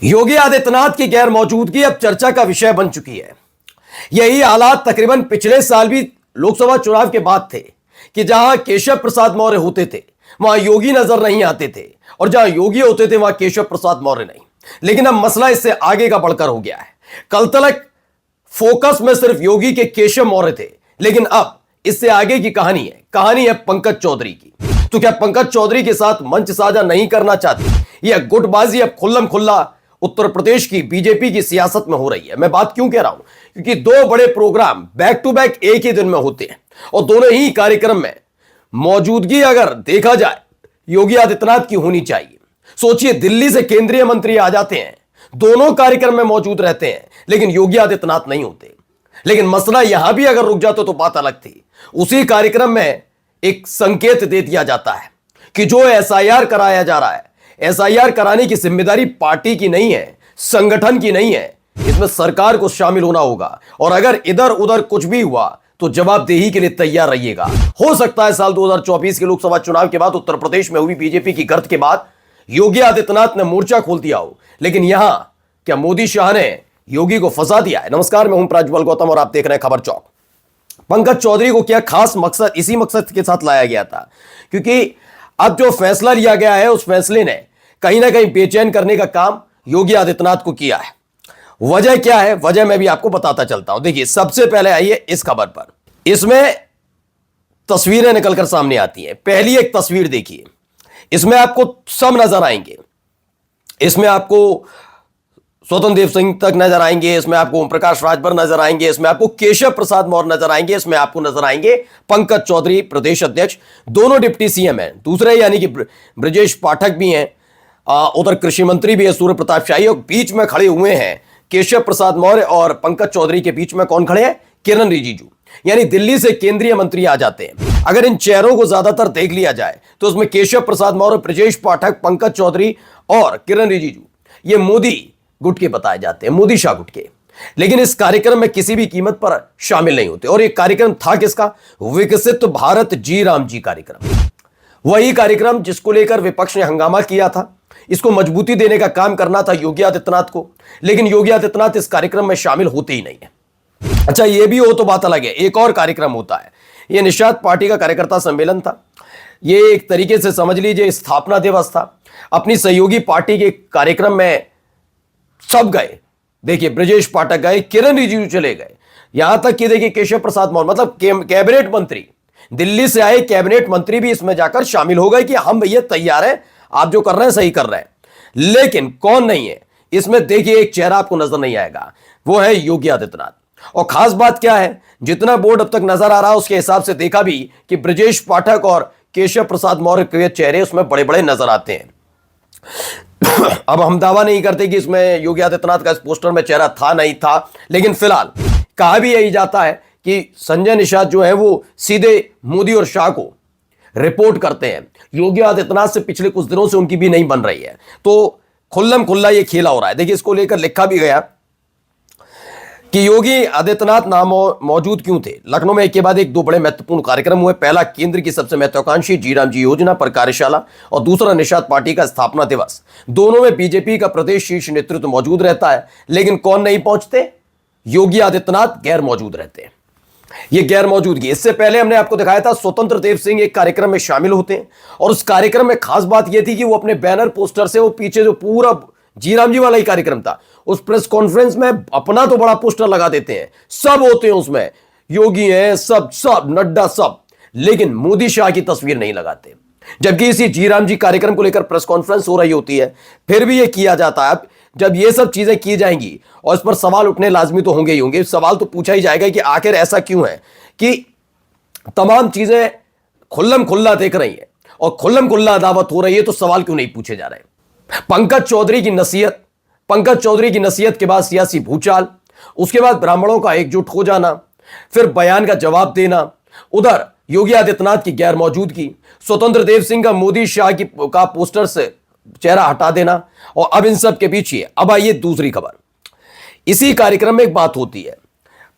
योगी आदित्यनाथ की गैर मौजूदगी अब चर्चा का विषय बन चुकी है। यही हालात तकरीबन पिछले साल भी लोकसभा चुनाव के बाद थे कि जहां केशव प्रसाद मौर्य होते थे वहां योगी नजर नहीं आते थे और जहां योगी होते थे वहां केशव प्रसाद मौर्य नहीं। लेकिन अब मसला इससे आगे का बढ़कर हो गया है। कल तक फोकस में सिर्फ योगी के केशव मौर्य थे, लेकिन अब इससे आगे की कहानी है पंकज चौधरी की। तो क्या पंकज चौधरी के साथ मंच साझा नहीं करना चाहती? यह गुटबाजी अब खुल्लम खुल्ला उत्तर प्रदेश की बीजेपी की सियासत में हो रही है। मैं बात क्यों कह रहा हूं? क्योंकि दो बड़े प्रोग्राम बैक टू बैक एक ही दिन में होते हैं और दोनों ही कार्यक्रम में मौजूदगी अगर देखा जाए योगी आदित्यनाथ की होनी चाहिए। सोचिए, दिल्ली से केंद्रीय मंत्री आ जाते हैं, दोनों कार्यक्रम में मौजूद रहते हैं, लेकिन योगी आदित्यनाथ नहीं होते। लेकिन मसला यहां भी अगर रुक जाता तो बात अलग थी। उसी कार्यक्रम में एक संकेत दे दिया जाता है कि जो एसआईआर कराया जा रहा है, एसआईआर कराने की जिम्मेदारी पार्टी की नहीं है, संगठन की नहीं है, इसमें सरकार को शामिल होना होगा। और अगर इधर उधर कुछ भी हुआ तो जवाबदेही के लिए तैयार रहिएगा। हो सकता है साल 2024 के लोकसभा चुनाव के बाद उत्तर प्रदेश में हुई बीजेपी की गिरफ्त के बाद योगी आदित्यनाथ ने मोर्चा खोल दिया हो, लेकिन यहां क्या मोदी शाह ने योगी को फंसा दिया है? नमस्कार, मैं हूं प्रज्वल गौतम और आप देख रहे हैं खबर चौक। पंकज चौधरी को क्या खास मकसद, इसी मकसद के साथ लाया गया था क्योंकि अब जो फैसला लिया गया है उस फैसले ने कहीं ना कहीं बेचैन करने का काम योगी आदित्यनाथ को किया है। वजह क्या है? वजह मैं भी आपको बताता चलता हूं। देखिए, सबसे पहले आइए इस खबर पर। इसमें तस्वीरें निकलकर सामने आती हैं। पहली एक तस्वीर देखिए, इसमें आपको सब नजर आएंगे। इसमें आपको स्वतंत्र देव सिंह तक नजर आएंगे, इसमें आपको ओम प्रकाश राजभर नजर आएंगे, इसमें आपको केशव प्रसाद मौर्य नजर आएंगे, इसमें आपको नजर आएंगे पंकज चौधरी प्रदेश अध्यक्ष, दोनों डिप्टी सीएम हैं। दूसरे यानी कि ब्रजेश पाठक भी हैं, उधर कृषि मंत्री भी है सूर्य प्रताप शाही, और बीच में खड़े हुए हैं केशव प्रसाद मौर्य और पंकज चौधरी के बीच में कौन खड़े हैं? किरण रिजिजू। यानी दिल्ली से केंद्रीय मंत्री आ जाते हैं। अगर इन चेहरों को ज्यादातर देख लिया जाए तो उसमें केशव प्रसाद मौर्य, ब्रजेश पाठक, पंकज चौधरी और किरण रिजिजू ये मोदी गुट के बताए जाते हैं, मोदी शाह गुट के। लेकिन इस कार्यक्रम में किसी भी कीमत पर शामिल नहीं होते। और ये कार्यक्रम था किसका? विकसित भारत जी राम जी कार्यक्रम। वही कार्यक्रम जिसको लेकर विपक्ष ने हंगामा किया था। इसको मजबूती देने का काम करना था योगी आदित्यनाथ को, लेकिन योगी आदित्यनाथ इस कार्यक्रम में शामिल होते ही नहीं है। अच्छा, ये भी हो तो बात अलग है। एक और कार्यक्रम होता है, यह निषाद पार्टी का कार्यकर्ता सम्मेलन था। ये एक तरीके से समझ लीजिए स्थापना दिवस था। अपनी सहयोगी पार्टी के कार्यक्रम में सब गए। देखिए, ब्रजेश पाठक गए, किरण रिजिजू चले गए, यहां तक कि देखिए केशव प्रसाद मौर्य मतलब कैबिनेट मंत्री, दिल्ली से आए कैबिनेट मंत्री भी इसमें जाकर शामिल हो गए कि हम भैया तैयार हैं, आप जो कर रहे हैं सही कर रहे हैं। लेकिन कौन नहीं है इसमें? देखिए, एक चेहरा आपको नजर नहीं आएगा, वो है योगी आदित्यनाथ। और खास बात क्या है, जितना बोर्ड अब तक नजर आ रहा है उसके हिसाब से देखा भी कि ब्रजेश पाठक और केशव प्रसाद मौर्य के चेहरे उसमें बड़े बड़े नजर आते हैं। अब हम दावा नहीं करते कि इसमें योगी आदित्यनाथ का इस पोस्टर में चेहरा था नहीं था, लेकिन फिलहाल कहा भी यही जाता है कि संजय निषाद जो है वो सीधे मोदी और शाह को रिपोर्ट करते हैं। योगी आदित्यनाथ से पिछले कुछ दिनों से उनकी भी नहीं बन रही है, तो खुल्लम खुल्ला ये खेला हो रहा है। देखिए, इसको लेकर लिखा भी गया कि योगी आदित्यनाथ नाम मौजूद क्यों थे। लखनऊ में एक के बाद एक दो बड़े महत्वपूर्ण कार्यक्रम हुए। पहला केंद्र की सबसे महत्वाकांक्षी जी राम जी योजना पर कार्यशाला और दूसरा निषाद पार्टी का स्थापना दिवस। दोनों में बीजेपी का प्रदेश शीर्ष नेतृत्व मौजूद रहता है, लेकिन कौन नहीं पहुंचते? योगी आदित्यनाथ गैर मौजूद रहते हैं। ये गैर मौजूदगी, इससे पहले हमने आपको दिखाया था स्वतंत्र देव सिंह एक कार्यक्रम में शामिल होते हैं और उस कार्यक्रम में खास बात यह थी कि वो अपने बैनर पोस्टर से, वो पीछे जो पूरा जी राम जी वाला ही कार्यक्रम था, उस प्रेस कॉन्फ्रेंस में अपना तो बड़ा पोस्टर लगा देते हैं, सब होते हैं उसमें, योगी हैं सब नड्डा सब, लेकिन मोदी शाह की तस्वीर नहीं लगाते। जबकि इसी जी राम जी कार्यक्रम को लेकर प्रेस कॉन्फ्रेंस हो रही होती है, फिर भी यह किया जाता है। जब ये सब चीजें की जाएंगी और इस पर सवाल उठने लाजमी तो होंगे ही होंगे। सवाल तो पूछा ही जाएगा कि आखिर ऐसा क्यों है कि तमाम चीजें खुल्लम खुल्ला देख रही है और खुल्लम खुल्ला अदावत हो रही है, तो सवाल क्यों नहीं पूछे जा रहे? पंकज चौधरी की नसीहत के बाद सियासी भूचाल, उसके बाद ब्राह्मणों का एकजुट हो जाना, फिर बयान का जवाब देना, उधर योगी आदित्यनाथ की गैर मौजूदगी, स्वतंत्र देव सिंह का मोदी शाह का पोस्टर से चेहरा हटा देना, और अब इन सब के पीछे अब आइए दूसरी खबर। इसी कार्यक्रम में एक बात होती है,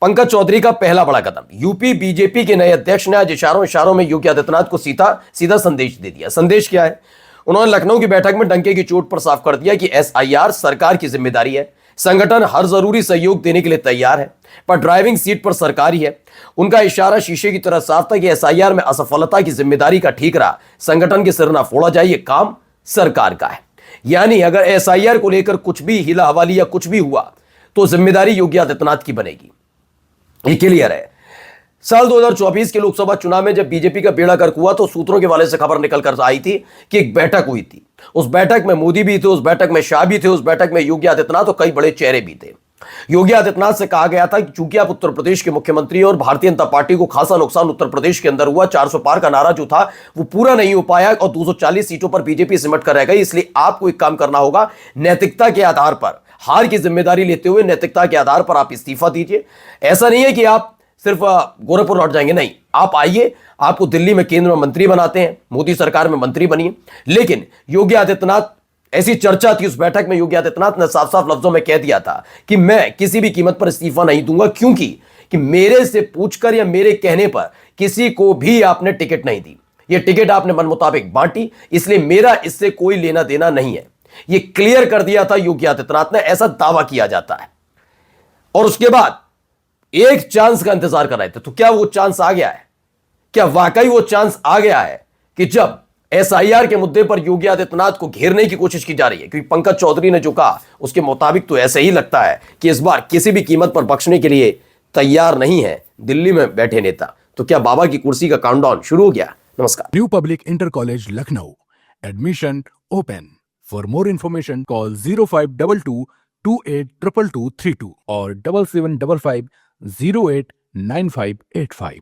पंकज चौधरी का पहला बड़ा कदम। यूपी बीजेपी के नए अध्यक्ष ने आज इशारों में योगी आदित्यनाथ को सीधा संदेश दे दिया। संदेश क्या है? उन्होंने लखनऊ की बैठक में डंके की चोट पर साफ कर दिया कि एसआईआर सरकार की जिम्मेदारी है, संगठन हर जरूरी सहयोग देने के लिए तैयार है, पर ड्राइविंग सीट पर सरकार ही है। उनका इशारा शीशे की तरह साफ था कि एसआईआर में असफलता की जिम्मेदारी का ठीकरा संगठन के सिर न फोड़ा जाए, यह काम सरकार का है। यानी अगर एसआईआर को लेकर कुछ भी हिला हवाली या कुछ भी हुआ तो जिम्मेदारी योगी आदित्यनाथ की बनेगी, ये क्लियर है। साल 2024 के लोकसभा चुनाव में जब बीजेपी का बेड़ा गर्क हुआ तो सूत्रों के वाले से खबर निकल कर आई थी कि एक बैठक हुई थी। उस बैठक में मोदी भी थे, उस बैठक में शाह भी थे, उस बैठक में योगी आदित्यनाथ और कई बड़े चेहरे भी थे। योगी आदित्यनाथ से कहा गया था कि चूंकि आप उत्तर प्रदेश के मुख्यमंत्री और भारतीय जनता पार्टी को खासा नुकसान उत्तर प्रदेश के अंदर हुआ, 400 पार का नारा जो था वो पूरा नहीं हो पाया और 240 सीटों पर बीजेपी सिमट कर रह गई, इसलिए आपको एक काम करना होगा, नैतिकता के आधार पर हार की जिम्मेदारी लेते हुए नैतिकता के आधार पर आप इस्तीफा दीजिए। ऐसा नहीं है कि आप सिर्फ गोरखपुर लौट जाएंगे, नहीं, आप आइए, आपको दिल्ली में केंद्र में मंत्री बनाते हैं, मोदी सरकार में मंत्री बनिए। लेकिन योगी आदित्यनाथ, ऐसी चर्चा थी उस बैठक में, योगी आदित्यनाथ ने साफ साफ लफ्जों में कह दिया था कि मैं किसी भी कीमत पर इस्तीफा नहीं दूंगा, क्योंकि कि मेरे से पूछकर या मेरे कहने पर किसी को भी आपने टिकट नहीं दी, ये टिकट आपने मन मुताबिक बांटी, इसलिए मेरा इससे कोई लेना देना नहीं है। ये क्लियर कर दिया था योगी आदित्यनाथ ने, ऐसा दावा किया जाता है। और उसके बाद एक चांस का इंतजार कर रहे थे, तो क्या वो चांस आ गया है? क्या वाकई वो चांस आ गया है कि जब एसआईआर के मुद्दे पर योगी आदित्यनाथ को घेरने की कोशिश की जा रही है, क्योंकि पंकज चौधरी ने जो कहा उसके मुताबिक तो ऐसे ही लगता है कि इस बार किसी भी कीमत पर बख्शने के लिए तैयार नहीं है दिल्ली में बैठे नेता। तो क्या बाबा की कुर्सी का काउंटडाउन शुरू हो गया? नमस्कार। New public inter college Lucknow, admission open. For more information call 0522 282232 और 7755 089585।